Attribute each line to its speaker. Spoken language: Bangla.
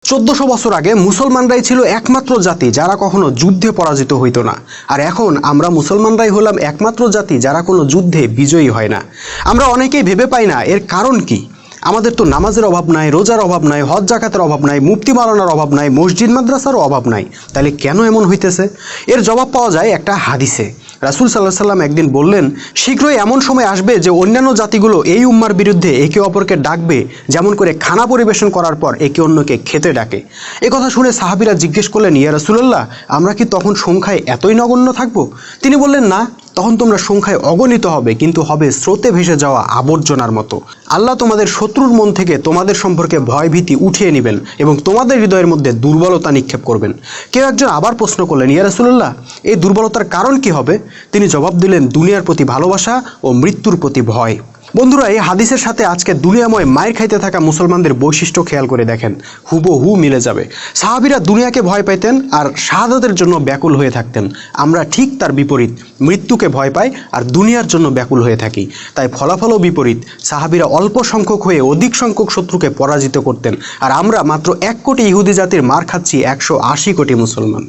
Speaker 1: 1400 বছর আগে মুসলমানরাই ছিল একমাত্র জাতি যারা কখনো যুদ্ধে পরাজিত হইতো না। আর এখন আমরা মুসলমানরাই হলাম একমাত্র জাতি যারা কোনো যুদ্ধে বিজয়ী হয় না। আমরা অনেকেই ভেবে পাই না এর কারণ কি। আমাদের তো নামাজের অভাব নাই, রোজার অভাব নাই, হজ জাকাতের অভাব নাই, মুফতি মাওলানার অভাব নাই, মসজিদ মাদ্রাসারও অভাব নাই, তাহলে কেন এমন হইতেছে? এর জবাব পাওয়া যায় একটা হাদিসে। রাসূল সাল্লাল্লাহু আলাইহি সাল্লাম একদিন বললেন, শীঘ্রই এমন সময় আসবে যে অন্যান্য জাতিগুলো এই উম্মার বিরুদ্ধে একে অপরকে ডাকবে, যেমন করে খানা পরিবেশন করার পর একে অন্যকে খেতে ডাকে। এ কথা শুনে সাহাবীরা জিজ্ঞেস করলেন, ইয়া রাসূলুল্লাহ, আমরা কি তখন সংখ্যায় এতই নগণ্য থাকবো? তিনি বললেন, না, তখন তোমরা সংখ্যায় অগণিত হবে, কিন্তু হবে স্রোতে ভেসে যাওয়া আবর্জনার মতো। আল্লাহ তোমাদের শত্রুর মন থেকে তোমাদের সম্পর্কে ভয় ভীতি উঠিয়ে নেবেন এবং তোমাদের হৃদয়ের মধ্যে দুর্বলতা নিক্ষেপ করবেন। কেউ একজন আবার প্রশ্ন করলেন, ইয়া রাসূলুল্লাহ, এই দুর্বলতার কারণ কি হবে? তিনি জবাব দিলেন, দুনিয়ার প্রতি ভালোবাসা ও মৃত্যুর প্রতি ভয়। বন্ধুরা, এই হাদিসের সাথে আজকে দুনিয়াময় মায়ের খাইতে থাকা মুসলমানদের বৈশিষ্ট্য খেয়াল করে দেখেন, হুবহু মিলে যাবে। সাহাবীরা দুনিয়াকে ভয় পাইতেন আর শাহাদাতের জন্য ব্যাকুল হয়ে থাকতেন। আমরা ঠিক তার বিপরীত, মৃত্যুকে ভয় পাই আর দুনিয়ার জন্য ব্যাকুল হয়ে থাকি। তাই ফলাফলও বিপরীত। সাহাবীরা অল্প সংখ্যক হয়ে অধিক সংখ্যক শত্রুকে পরাজিত করতেন, আর আমরা মাত্র 1 কোটি ইহুদি জাতির মার খাচ্ছি 180 কোটি মুসলমান।